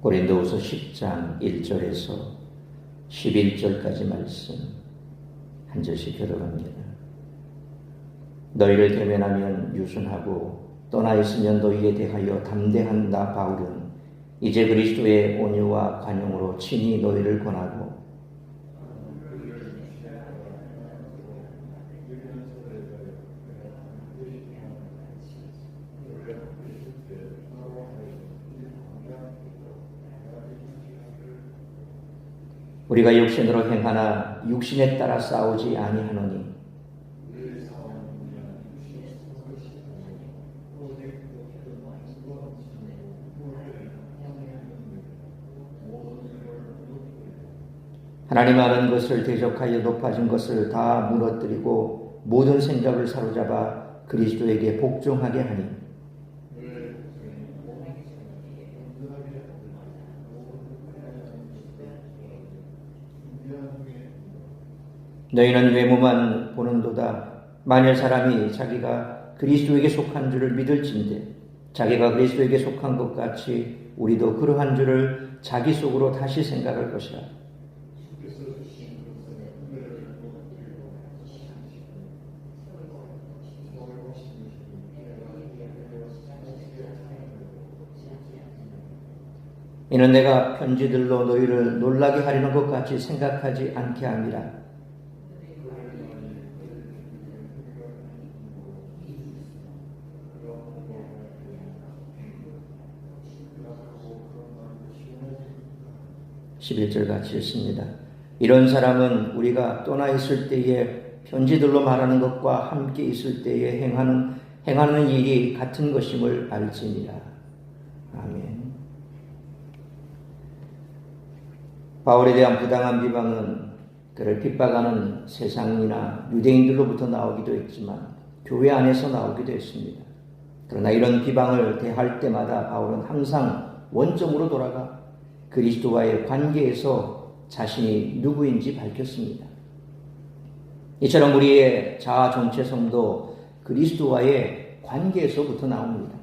고린도후서 10장 1절에서 11절까지 말씀 한 절씩 들어갑니다. 너희를 대면하면 유순하고 떠나 있으면 너희에 대하여 담대한 나 바울은 이제 그리스도의 온유와 관용으로 친히 너희를 권하고 우리가 육신으로 행하나 육신에 따라 싸우지 아니하노니 하나님 아는 것을 대적하여 높아진 것을 다 무너뜨리고 모든 생각을 사로잡아 그리스도에게 복종하게 하니 너희는 외모만 보는도다. 만일 사람이 자기가 그리스도에게 속한 줄을 믿을진대 자기가 그리스도에게 속한 것 같이 우리도 그러한 줄을 자기 속으로 다시 생각할 것이라. 이는 내가 편지들로 너희를 놀라게 하려는 것 같이 생각하지 않게 함이라. 11절 같이 읽습니다. 이런 사람은 우리가 떠나 있을 때에 편지들로 말하는 것과 함께 있을 때에 행하는 일이 같은 것임을 알지니라. 아멘. 바울에 대한 부당한 비방은 그를 핍박하는 세상이나 유대인들로부터 나오기도 했지만 교회 안에서 나오기도 했습니다. 그러나 이런 비방을 대할 때마다 바울은 항상 원점으로 돌아가 그리스도와의 관계에서 자신이 누구인지 밝혔습니다. 이처럼 우리의 자아 정체성도 그리스도와의 관계에서부터 나옵니다.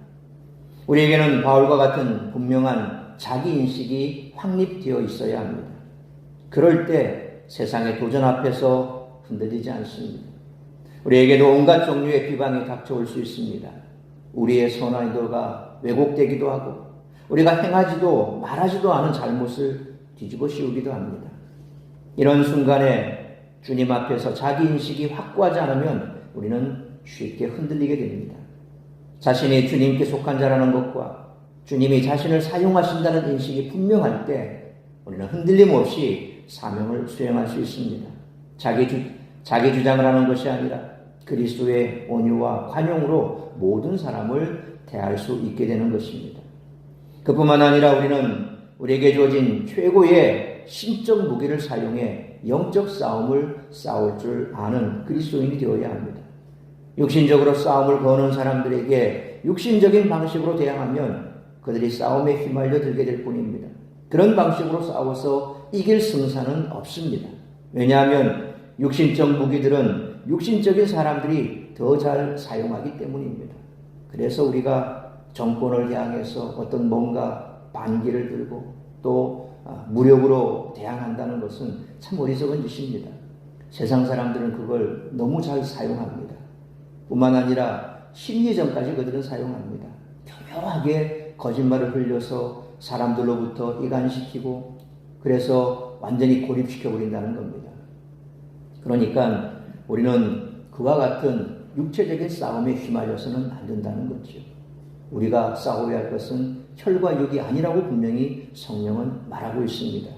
우리에게는 바울과 같은 분명한 자기인식이 확립되어 있어야 합니다. 그럴 때 세상의 도전 앞에서 흔들리지 않습니다. 우리에게도 온갖 종류의 비방이 닥쳐올 수 있습니다. 우리의 선한 의도가 왜곡되기도 하고 우리가 행하지도 말하지도 않은 잘못을 뒤집어 씌우기도 합니다. 이런 순간에 주님 앞에서 자기인식이 확고하지 않으면 우리는 쉽게 흔들리게 됩니다. 자신이 주님께 속한 자라는 것과 주님이 자신을 사용하신다는 인식이 분명할 때 우리는 흔들림 없이 사명을 수행할 수 있습니다. 자기 주장을 하는 것이 아니라 그리스도의 온유와 관용으로 모든 사람을 대할 수 있게 되는 것입니다. 그뿐만 아니라 우리는 우리에게 주어진 최고의 신적 무기를 사용해 영적 싸움을 싸울 줄 아는 그리스도인이 되어야 합니다. 육신적으로 싸움을 거는 사람들에게 육신적인 방식으로 대항하면 그들이 싸움에 휘말려 들게 될 뿐입니다. 그런 방식으로 싸워서 이길 승산은 없습니다. 왜냐하면 육신적 무기들은 육신적인 사람들이 더 잘 사용하기 때문입니다. 그래서 우리가 정권을 향해서 어떤 뭔가 반기를 들고 또 무력으로 대항한다는 것은 참 어리석은 짓입니다. 세상 사람들은 그걸 너무 잘 사용합니다. 뿐만 아니라 심리전까지 그들은 사용합니다. 교묘하게 거짓말을 흘려서 사람들로부터 이간시키고 그래서 완전히 고립시켜버린다는 겁니다. 그러니까 우리는 그와 같은 육체적인 싸움에 휘말려서는 안 된다는 거죠. 우리가 싸워야 할 것은 혈과 육이 아니라고 분명히 성령은 말하고 있습니다.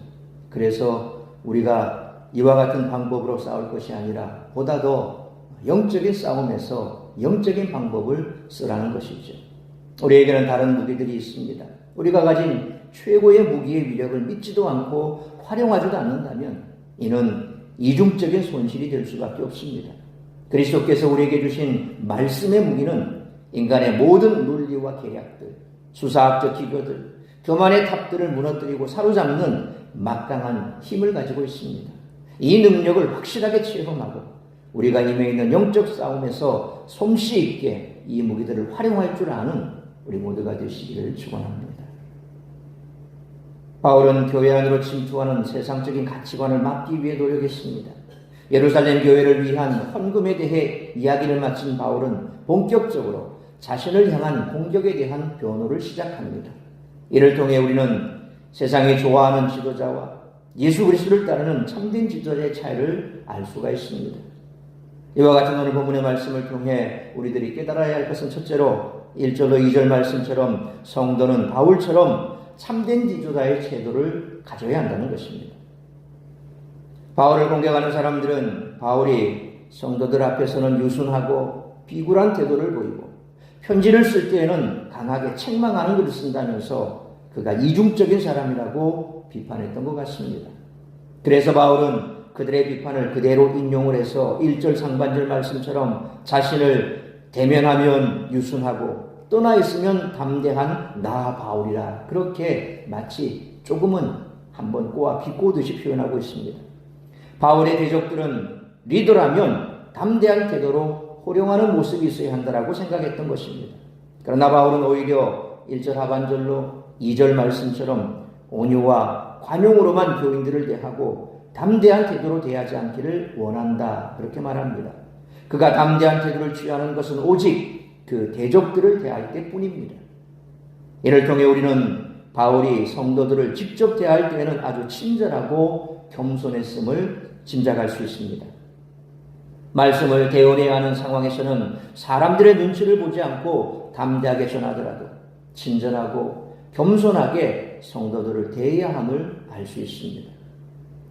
그래서 우리가 이와 같은 방법으로 싸울 것이 아니라 보다 더 영적인 싸움에서 영적인 방법을 쓰라는 것이죠. 우리에게는 다른 무기들이 있습니다. 우리가 가진 최고의 무기의 위력을 믿지도 않고 활용하지도 않는다면 이는 이중적인 손실이 될 수밖에 없습니다. 그리스도께서 우리에게 주신 말씀의 무기는 인간의 모든 논리와 계략들, 수사학적 기교들, 교만의 탑들을 무너뜨리고 사로잡는 막강한 힘을 가지고 있습니다. 이 능력을 확실하게 체험하고 우리가 임해 있는 영적 싸움에서 솜씨 있게 이 무기들을 활용할 줄 아는 우리 모두가 되시기를 축원합니다. 바울은 교회 안으로 침투하는 세상적인 가치관을 막기 위해 노력했습니다. 예루살렘 교회를 위한 헌금에 대해 이야기를 마친 바울은 본격적으로 자신을 향한 공격에 대한 변호를 시작합니다. 이를 통해 우리는 세상이 좋아하는 지도자와 예수 그리스도를 따르는 참된 지도자의 차이를 알 수가 있습니다. 이와 같은 오늘 본문의 말씀을 통해 우리들이 깨달아야 할 것은 첫째로 1절로 2절 말씀처럼 성도는 바울처럼 참된 지도자의 태도를 가져야 한다는 것입니다. 바울을 공격하는 사람들은 바울이 성도들 앞에서는 유순하고 비굴한 태도를 보이고 편지를 쓸 때에는 강하게 책망하는 글을 쓴다면서 그가 이중적인 사람이라고 비판했던 것 같습니다. 그래서 바울은 그들의 비판을 그대로 인용을 해서 1절 상반절 말씀처럼 자신을 대면하면 유순하고 떠나 있으면 담대한 나 바울이라 그렇게 마치 조금은 한번 꼬아 비꼬듯이 표현하고 있습니다. 바울의 대적들은 리더라면 담대한 태도로 호령하는 모습이 있어야 한다라고 생각했던 것입니다. 그러나 바울은 오히려 1절 하반절로 2절 말씀처럼 온유와 관용으로만 교인들을 대하고 담대한 태도로 대하지 않기를 원한다 그렇게 말합니다. 그가 담대한 태도를 취하는 것은 오직 그 대적들을 대할 때뿐입니다. 이를 통해 우리는 바울이 성도들을 직접 대할 때에는 아주 친절하고 겸손했음을 짐작할 수 있습니다. 말씀을 대언해야 하는 상황에서는 사람들의 눈치를 보지 않고 담대하게 전하더라도 친절하고 겸손하게 성도들을 대해야 함을 알 수 있습니다.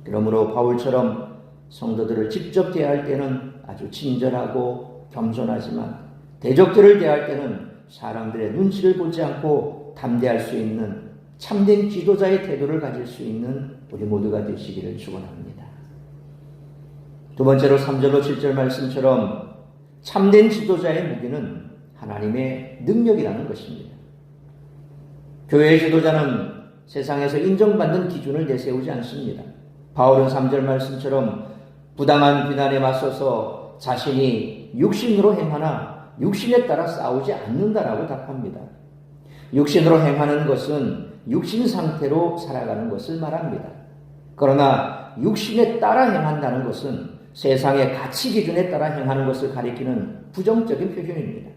그러므로 바울처럼 성도들을 직접 대할 때는 아주 친절하고 겸손하지만 대적들을 대할 때는 사람들의 눈치를 보지 않고 담대할 수 있는 참된 지도자의 태도를 가질 수 있는 우리 모두가 되시기를 축원합니다. 두 번째로 3절로 7절 말씀처럼 참된 지도자의 무기는 하나님의 능력이라는 것입니다. 교회의 지도자는 세상에서 인정받는 기준을 내세우지 않습니다. 바울은 3절 말씀처럼 부당한 비난에 맞서서 자신이 육신으로 행하나 육신에 따라 싸우지 않는다라고 답합니다. 육신으로 행하는 것은 육신 상태로 살아가는 것을 말합니다. 그러나 육신에 따라 행한다는 것은 세상의 가치 기준에 따라 행하는 것을 가리키는 부정적인 표현입니다.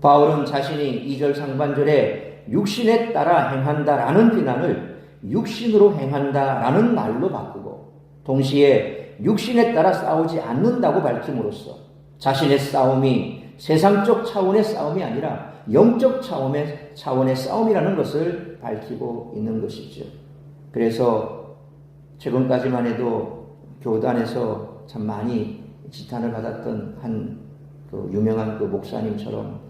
바울은 자신이 2절 상반절에 육신에 따라 행한다라는 비난을 육신으로 행한다라는 말로 바꾸고 동시에 육신에 따라 싸우지 않는다고 밝힘으로써 자신의 싸움이 세상적 차원의 싸움이 아니라 영적 차원의 싸움이라는 것을 밝히고 있는 것이죠. 그래서 최근까지만 해도 교단에서 참 많이 지탄을 받았던 한 유명한 목사님처럼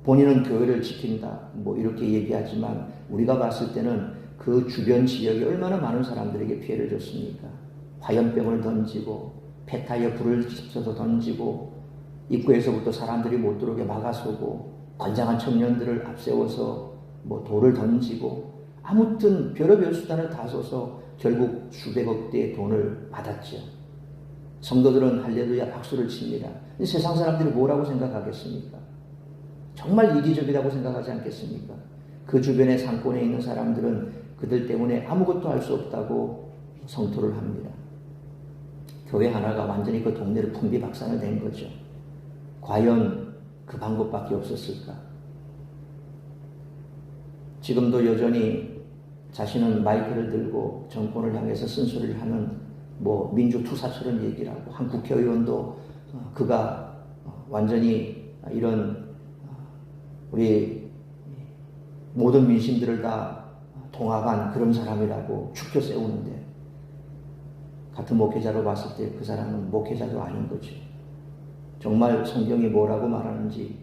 본인은 교회를 지킨다 이렇게 얘기하지만 우리가 봤을 때는 그 주변 지역에 얼마나 많은 사람들에게 피해를 줬습니까? 화염병을 던지고 폐타에 불을 지펴서 던지고 입구에서부터 사람들이 못 들어오게 막아서고 건장한 청년들을 앞세워서 돌을 던지고 아무튼 별의별 수단을 다 써서 결국 수백억 대의 돈을 받았죠. 성도들은 할렐루야 박수를 칩니다. 세상 사람들이 뭐라고 생각하겠습니까? 정말 이기적이라고 생각하지 않겠습니까? 그 주변의 상권에 있는 사람들은 그들 때문에 아무것도 할 수 없다고 성토를 합니다. 교회 하나가 완전히 그 동네를 풍비박산을 낸 거죠. 과연 그 방법밖에 없었을까? 지금도 여전히 자신은 마이크를 들고 정권을 향해서 쓴소리를 하는 민주투사처럼 얘기를 하고 한 국회의원도 그가 완전히 이런 우리 모든 민심들을 다 통합한 그런 사람이라고 축켜 세우는데 같은 목회자로 봤을 때 그 사람은 목회자도 아닌 거죠. 정말 성경이 뭐라고 말하는지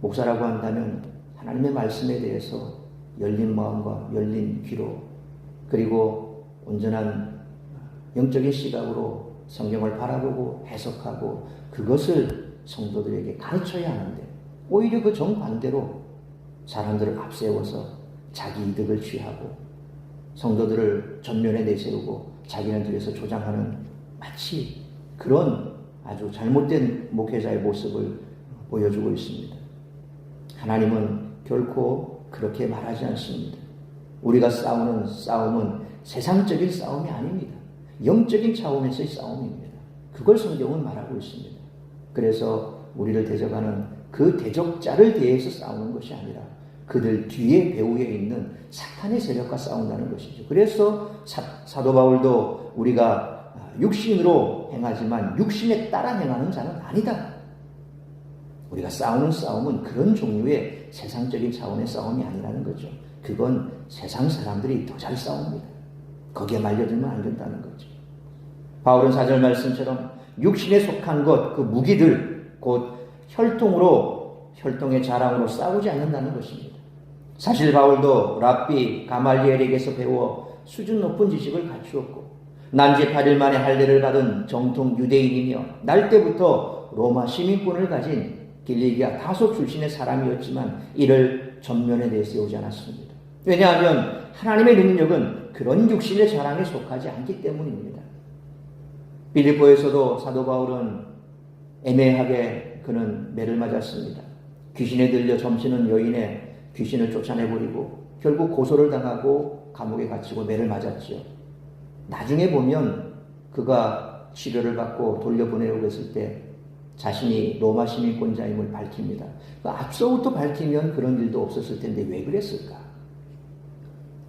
목사라고 한다면 하나님의 말씀에 대해서 열린 마음과 열린 귀로 그리고 온전한 영적인 시각으로 성경을 바라보고 해석하고 그것을 성도들에게 가르쳐야 하는데 오히려 그 정반대로 사람들을 앞세워서 자기 이득을 취하고 성도들을 전면에 내세우고 자기는 뒤에서 조장하는 마치 그런 아주 잘못된 목회자의 모습을 보여주고 있습니다. 하나님은 결코 그렇게 말하지 않습니다. 우리가 싸우는 싸움은 세상적인 싸움이 아닙니다. 영적인 차원에서의 싸움입니다. 그걸 성경은 말하고 있습니다. 그래서 우리를 대적하는 그 대적자를 대해서 싸우는 것이 아니라 그들 뒤에 배후에 있는 사탄의 세력과 싸운다는 것이죠. 그래서 사도 바울도 우리가 육신으로 행하지만 육신에 따라 행하는 자는 아니다. 우리가 싸우는 싸움은 그런 종류의 세상적인 차원의 싸움이 아니라는 거죠. 그건 세상 사람들이 더 잘 싸웁니다. 거기에 말려들면 안 된다는 거죠. 바울은 4절 말씀처럼 육신에 속한 것, 그 무기들, 곧 혈통의 자랑으로 싸우지 않는다는 것입니다. 사실 바울도 랍비 가말리엘에게서 배워 수준 높은 지식을 갖추었고 난지 8일 만에 할례를 받은 정통 유대인이며 날 때부터 로마 시민권을 가진 길리기아 다소 출신의 사람이었지만 이를 전면에 내세우지 않았습니다. 왜냐하면 하나님의 능력은 그런 육신의 자랑에 속하지 않기 때문입니다. 빌립보에서도 사도 바울은 애매하게 그는 매를 맞았습니다. 귀신에 들려 점치는 여인의 귀신을 쫓아내버리고 결국 고소를 당하고 감옥에 갇히고 매를 맞았지요. 나중에 보면 그가 치료를 받고 돌려보내려고 했을 때 자신이 로마 시민권자임을 밝힙니다. 앞서부터 밝히면 그런 일도 없었을 텐데 왜 그랬을까?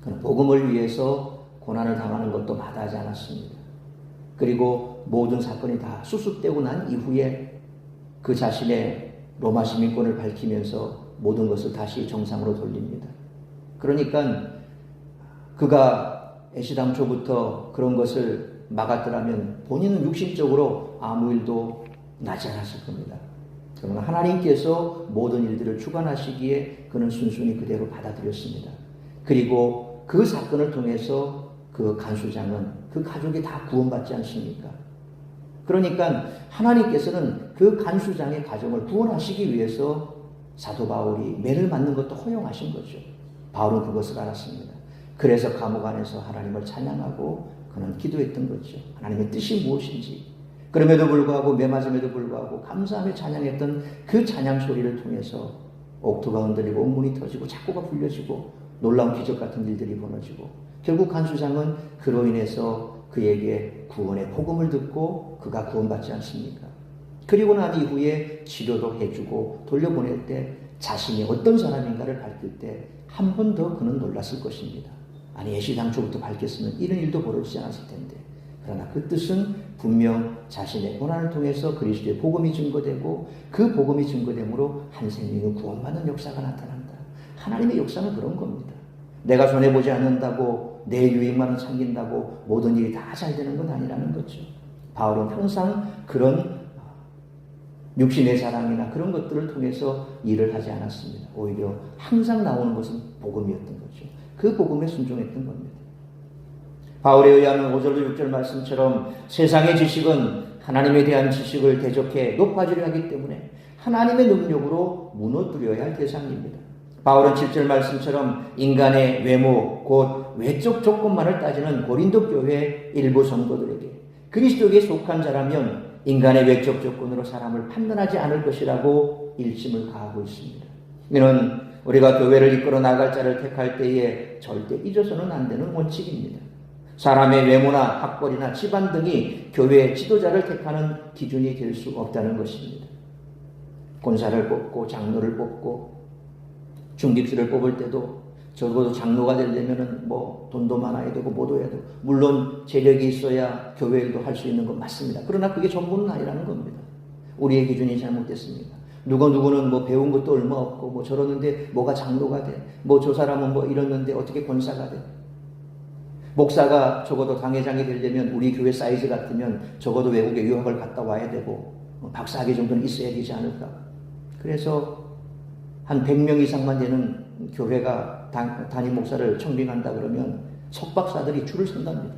그는 복음을 위해서 고난을 당하는 것도 마다하지 않았습니다. 그리고 모든 사건이 다 수습되고 난 이후에 그 자신의 로마 시민권을 밝히면서 모든 것을 다시 정상으로 돌립니다. 그러니까 그가 애시당초부터 그런 것을 막았더라면 본인은 육신적으로 아무 일도 나지 않았을 겁니다. 그러나 하나님께서 모든 일들을 주관하시기에 그는 순순히 그대로 받아들였습니다. 그리고 그 사건을 통해서 그 간수장은 그 가족이 다 구원받지 않습니까? 그러니까 하나님께서는 그 간수장의 가정을 구원하시기 위해서 사도 바울이 매를 맞는 것도 허용하신 거죠. 바울은 그것을 알았습니다. 그래서 감옥 안에서 하나님을 찬양하고 그는 기도했던 거죠. 하나님의 뜻이 무엇인지. 그럼에도 불구하고 매 맞음에도 불구하고 감사하며 찬양했던 그 찬양 소리를 통해서 옥토가 흔들리고 옥문이 터지고 착고가 풀려지고 놀라운 기적 같은 일들이 벌어지고 결국 간수장은 그로 인해서 그에게 구원의 복음을 듣고 그가 구원받지 않습니까? 그리고 난 이후에 치료도 해주고 돌려보낼 때 자신이 어떤 사람인가를 밝힐 때 한 번 더 그는 놀랐을 것입니다. 아니 애시당초부터 밝혔으면 이런 일도 벌어지지 않았을 텐데. 그러나 그 뜻은 분명 자신의 고난을 통해서 그리스도의 복음이 증거되고 그 복음이 증거됨으로 한 생명이 구원받는 역사가 나타난다. 하나님의 역사는 그런 겁니다. 내가 손해보지 않는다고 내 유익만을 챙긴다고 모든 일이 다 잘 되는 건 아니라는 거죠. 바울은 항상 그런 육신의 자랑이나 그런 것들을 통해서 일을 하지 않았습니다. 오히려 항상 나오는 것은 복음이었던 거죠. 그 복음에 순종했던 겁니다. 바울에 의하면 5절로 6절 말씀처럼 세상의 지식은 하나님에 대한 지식을 대적해 높아지려 하기 때문에 하나님의 능력으로 무너뜨려야 할 대상입니다. 바울은 7절 말씀처럼 인간의 외모, 곧 외적 조건만을 따지는 고린도 교회 일부 성도들에게 그리스도에게 속한 자라면 인간의 외적 조건으로 사람을 판단하지 않을 것이라고 일심을 가하고 있습니다. 이는 우리가 교회를 이끌어 나갈 자를 택할 때에 절대 잊어서는 안 되는 원칙입니다. 사람의 외모나 학벌이나 집안 등이 교회의 지도자를 택하는 기준이 될 수 없다는 것입니다. 권사를 뽑고 장로를 뽑고 중직수를 뽑을 때도 적어도 장로가 되려면은 돈도 많아야 되고 뭐도 해야 되고 물론 재력이 있어야 교회 일도 할 수 있는 건 맞습니다. 그러나 그게 전부는 아니라는 겁니다. 우리의 기준이 잘못됐습니다. 누구는 배운 것도 얼마 없고 저러는데 뭐가 장로가 돼. 저 사람은 이러는데 어떻게 권사가 돼. 목사가 적어도 당회장이 되려면 우리 교회 사이즈 같으면 적어도 외국에 유학을 갔다 와야 되고 박사학위 정도는 있어야 되지 않을까. 그래서 한 100명 이상만 되는 교회가 담임 목사를 청빙한다 그러면 석박사들이 줄을 선답니다.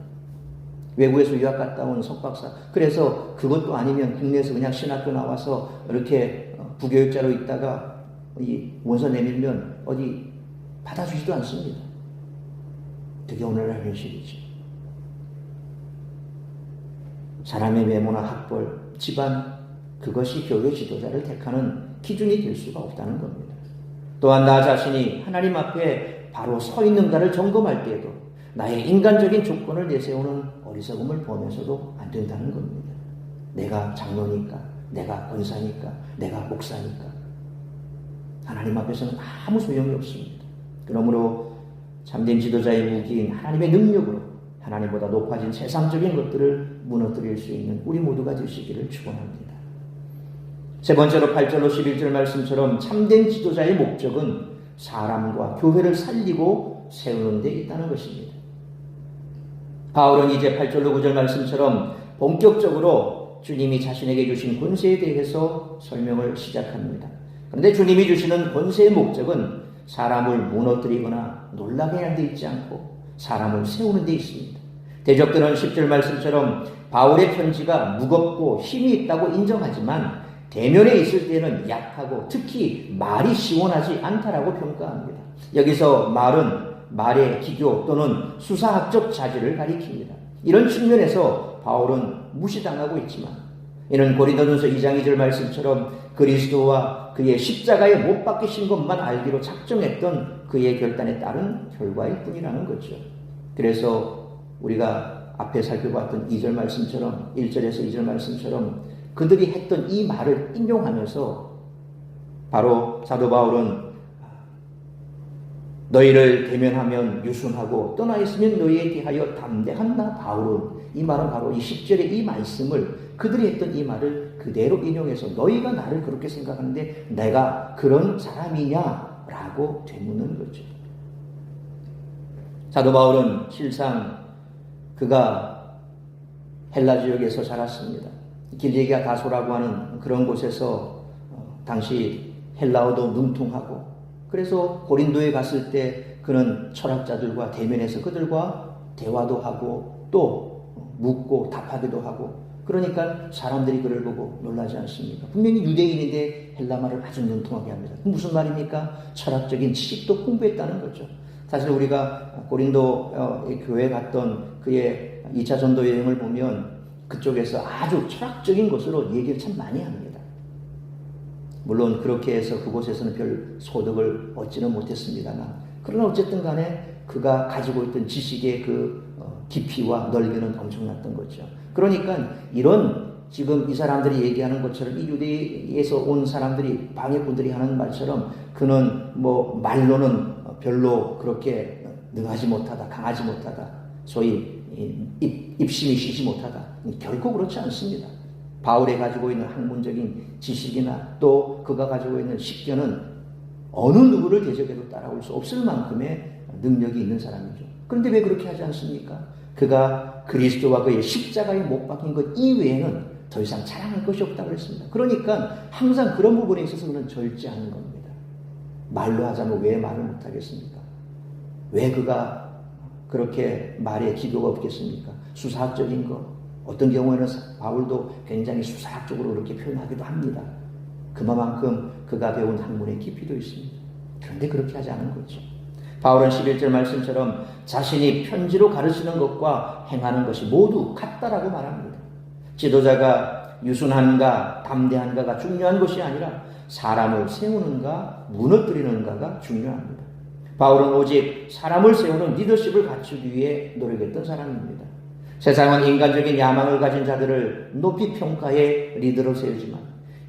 외국에서 유학 갔다 온 석박사. 그래서 그것도 아니면 국내에서 그냥 신학교 나와서 이렇게 부교육자로 있다가 이 원서 내밀면 어디 받아주지도 않습니다. 그게 오늘날 현실이지. 사람의 외모나 학벌, 집안, 그것이 교회 지도자를 택하는 기준이 될 수가 없다는 겁니다. 또한 나 자신이 하나님 앞에 바로 서 있는가를 점검할 때에도 나의 인간적인 조건을 내세우는 어리석음을 보면서도 안 된다는 겁니다. 내가 장로니까, 내가 권사니까, 내가 목사니까 하나님 앞에서는 아무 소용이 없습니다. 그러므로 참된 지도자의 무기인 하나님의 능력으로 하나님보다 높아진 세상적인 것들을 무너뜨릴 수 있는 우리 모두가 되시기를 축원합니다. 세 번째로 8절로 11절 말씀처럼 참된 지도자의 목적은 사람과 교회를 살리고 세우는 데 있다는 것입니다. 바울은 이제 8절로 9절 말씀처럼 본격적으로 주님이 자신에게 주신 권세에 대해서 설명을 시작합니다. 그런데 주님이 주시는 권세의 목적은 사람을 무너뜨리거나 놀라게 하는 데 있지 않고 사람을 세우는 데 있습니다. 대적들은 10절 말씀처럼 바울의 편지가 무겁고 힘이 있다고 인정하지만 대면에 있을 때는 약하고 특히 말이 시원하지 않다라고 평가합니다. 여기서 말은 말의 기교 또는 수사학적 자질을 가리킵니다. 이런 측면에서 바울은 무시당하고 있지만 이는 고린도전서 2장 2절 말씀처럼 그리스도와 그의 십자가에 못 박히신 것만 알기로 작정했던 그의 결단에 따른 결과일 뿐이라는 거죠. 그래서 우리가 앞에 살펴봤던 2절 말씀처럼 1절에서 2절 말씀처럼 그들이 했던 이 말을 인용하면서 바로 사도 바울은 너희를 대면하면 유순하고 떠나 있으면 너희에 대하여 담대한다. 바울은 이 말은 바로 이 10절의 이 말씀을 그들이 했던 이 말을 그대로 인용해서 너희가 나를 그렇게 생각하는데 내가 그런 사람이냐라고 되묻는 거죠. 사도 바울은 실상 그가 헬라 지역에서 자랐습니다. 길리기아 다소라고 하는 그런 곳에서 당시 헬라어도 능통하고 그래서 고린도에 갔을 때 그는 철학자들과 대면해서 그들과 대화도 하고 또 묻고 답하기도 하고 그러니까 사람들이 그를 보고 놀라지 않습니까? 분명히 유대인인데 헬라말을 아주 능통하게 합니다. 무슨 말입니까? 철학적인 지식도 공부했다는 거죠. 사실 우리가 고린도 교회에 갔던 그의 2차 전도 여행을 보면 그쪽에서 아주 철학적인 것으로 얘기를 참 많이 합니다. 물론 그렇게 해서 그곳에서는 별 소득을 얻지는 못했습니다만 그러나 어쨌든 간에 그가 가지고 있던 지식의 그 깊이와 넓이는 엄청났던 거죠. 그러니까 이런 지금 이 사람들이 얘기하는 것처럼 이 유대에서 온 사람들이 방해꾼들이 하는 말처럼 그는 뭐 말로는 별로 그렇게 능하지 못하다, 강하지 못하다, 소위 입심이 쉬지 못하다. 결코 그렇지 않습니다. 바울이 가지고 있는 학문적인 지식이나 또 그가 가지고 있는 식견은 어느 누구를 대적해도 따라올 수 없을 만큼의 능력이 있는 사람이죠. 그런데 왜 그렇게 하지 않습니까? 그가 그리스도와 그의 십자가에 못 박힌 것 이외에는 더 이상 자랑할 것이 없다고 했습니다. 그러니까 항상 그런 부분에 있어서 그는 절제하는 겁니다. 말로 하자면 왜 말을 못하겠습니까? 왜 그가 그렇게 말에 기교가 없겠습니까? 수사학적인 것, 어떤 경우에는 바울도 굉장히 수사학적으로 그렇게 표현하기도 합니다. 그만큼 그가 배운 학문의 깊이도 있습니다. 그런데 그렇게 하지 않은 거죠. 바울은 11절 말씀처럼 자신이 편지로 가르치는 것과 행하는 것이 모두 같다라고 말합니다. 지도자가 유순한가 담대한가가 중요한 것이 아니라 사람을 세우는가 무너뜨리는가가 중요합니다. 바울은 오직 사람을 세우는 리더십을 갖추기 위해 노력했던 사람입니다. 세상은 인간적인 야망을 가진 자들을 높이 평가해 리더로 세우지만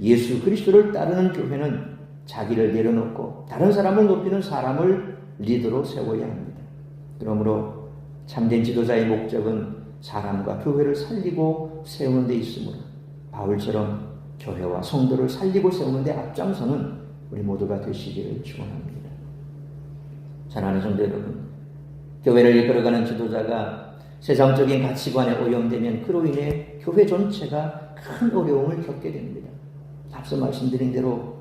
예수 그리스도를 따르는 교회는 자기를 내려놓고 다른 사람을 높이는 사람을 리더로 세워야 합니다. 그러므로 참된 지도자의 목적은 사람과 교회를 살리고 세우는 데 있으므로 바울처럼 교회와 성도를 살리고 세우는 데 앞장서는 우리 모두가 되시기를 축원합니다. 사랑하는 성도 여러분, 교회를 이끌어가는 지도자가 세상적인 가치관에 오염되면 그로 인해 교회 전체가 큰 어려움을 겪게 됩니다. 앞서 말씀드린 대로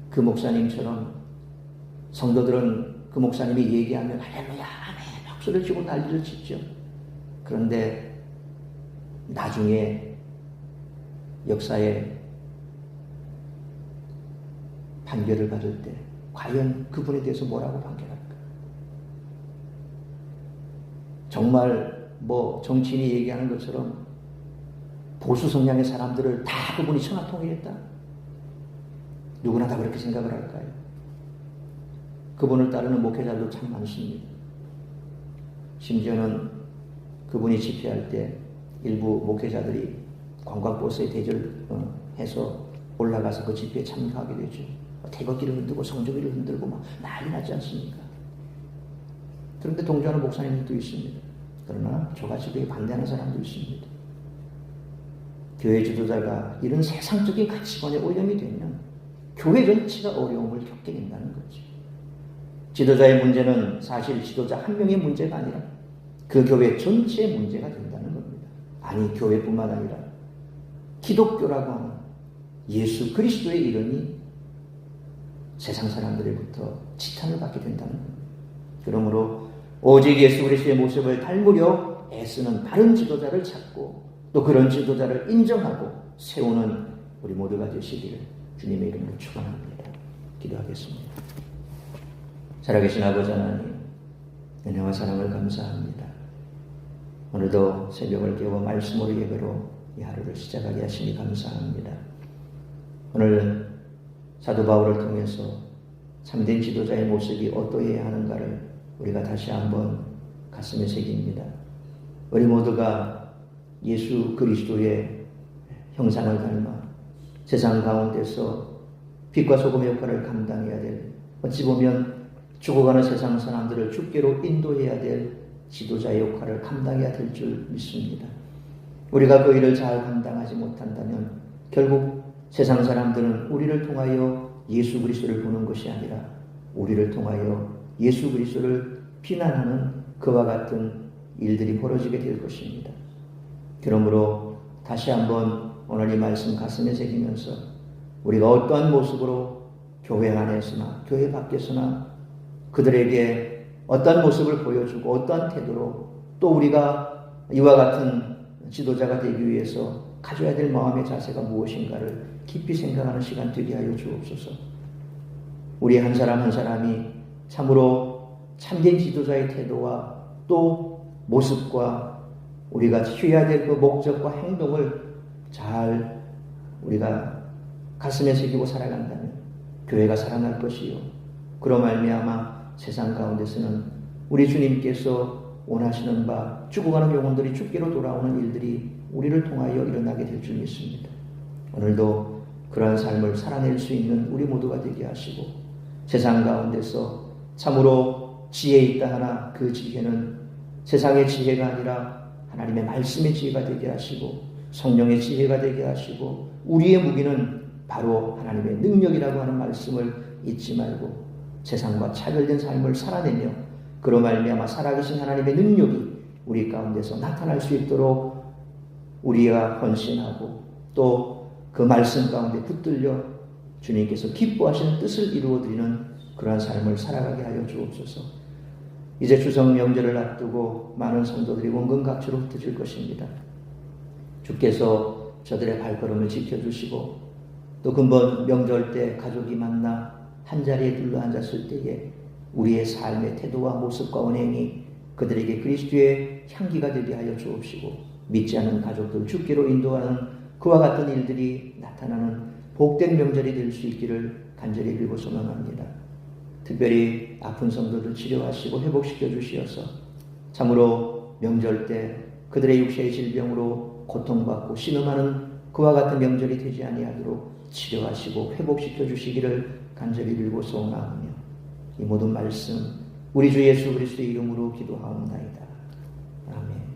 그 목사님처럼 성도들은 그 목사님이 얘기하면 할렐루야 아멘 박수를 치고 난리를 치죠. 그런데 나중에 역사에 판결을 받을 때 과연 그분에 대해서 뭐라고 판결할까? 정말 뭐 정치인이 얘기하는 것처럼 보수 성향의 사람들을 다 그분이 천하통일했다. 누구나 다 그렇게 생각을 할까요? 그분을 따르는 목회자도 참 많습니다. 심지어는 그분이 집회할 때 일부 목회자들이 관광버스에 대절해서 올라가서 그 집회에 참가하게 되죠. 태극기를 흔들고 성조기를 흔들고 막 난리 나지 않습니까? 그런데 동조하는 목사님들도 있습니다. 그러나 저같이 반대하는 사람도 있습니다. 교회 지도자가 이런 세상적인 가치관에 오염이 되면 교회 전체가 어려움을 겪게 된다는 거죠. 지도자의 문제는 사실 지도자 한 명의 문제가 아니라 그 교회 전체의 문제가 된다는 겁니다. 아니, 교회뿐만 아니라 기독교라고 하는 예수 그리스도의 이름이 세상 사람들로부터 지탄을 받게 된다는 겁니다. 그러므로 오직 예수 그리스도의 모습을 닮으려 애쓰는 바른 지도자를 찾고 또 그런 지도자를 인정하고 세우는 우리 모두가 되시기를 주님의 이름으로 축원합니다. 기도하겠습니다. 살아계신 아버지 하나님, 은혜와 사랑을 감사합니다. 오늘도 새벽을 깨워 말씀으로 예배로 이 하루를 시작하게 하시니 감사합니다. 오늘 사도 바울을 통해서 참된 지도자의 모습이 어떠해야 하는가를 우리가 다시 한번 가슴에 새깁니다. 우리 모두가 예수 그리스도의 형상을 닮아 세상 가운데서 빛과 소금의 역할을 감당해야 될, 어찌 보면 죽어가는 세상 사람들을 주께로 인도해야 될 지도자의 역할을 감당해야 될 줄 믿습니다. 우리가 그 일을 잘 감당하지 못한다면 결국 세상 사람들은 우리를 통하여 예수 그리스도를 보는 것이 아니라 우리를 통하여 예수 그리스도를 비난하는 그와 같은 일들이 벌어지게 될 것입니다. 그러므로 다시 한번 오늘 이 말씀 가슴에 새기면서 우리가 어떠한 모습으로 교회 안에서나 교회 밖에서나 그들에게 어떠한 모습을 보여주고 어떠한 태도로 또 우리가 이와 같은 지도자가 되기 위해서 가져야 될 마음의 자세가 무엇인가를 깊이 생각하는 시간 되게 하여 주옵소서. 우리 한 사람 한 사람이 참으로 참된 지도자의 태도와 또 모습과 우리가 취해야 될 그 목적과 행동을 잘 우리가 가슴에 새기고 살아간다면 교회가 살아날 것이요, 그로 말미암아 세상 가운데서는 우리 주님께서 원하시는 바 죽어가는 영혼들이 주께로 돌아오는 일들이 우리를 통하여 일어나게 될 줄 믿습니다. 오늘도 그러한 삶을 살아낼 수 있는 우리 모두가 되게 하시고 세상 가운데서 참으로 지혜 있다 하나 그 지혜는 세상의 지혜가 아니라 하나님의 말씀의 지혜가 되게 하시고 성령의 지혜가 되게 하시고 우리의 무기는 바로 하나님의 능력이라고 하는 말씀을 잊지 말고 세상과 차별된 삶을 살아내며 그로 말미암아 살아계신 하나님의 능력이 우리 가운데서 나타날 수 있도록 우리가 헌신하고 또 그 말씀 가운데 붙들려 주님께서 기뻐하시는 뜻을 이루어드리는 그러한 삶을 살아가게 하여 주옵소서. 이제 추석 명절을 앞두고 많은 성도들이 원근각처로 흩어질 것입니다. 주께서 저들의 발걸음을 지켜주시고 또 근본 명절 때 가족이 만나 한자리에 둘러앉았을 때에 우리의 삶의 태도와 모습과 언행이 그들에게 그리스도의 향기가 되게 하여 주옵시고 믿지 않는 가족들 주께로 인도하는 그와 같은 일들이 나타나는 복된 명절이 될 수 있기를 간절히 빌고 소망합니다. 특별히 아픈 성도들 치료하시고 회복시켜 주시어서 참으로 명절 때 그들의 육체의 질병으로 고통받고 신음하는 그와 같은 명절이 되지 아니하도록 치료하시고 회복시켜 주시기를 간절히 빌고 소원하오며 이 모든 말씀 우리 주 예수 그리스도의 이름으로 기도하옵나이다. 아멘.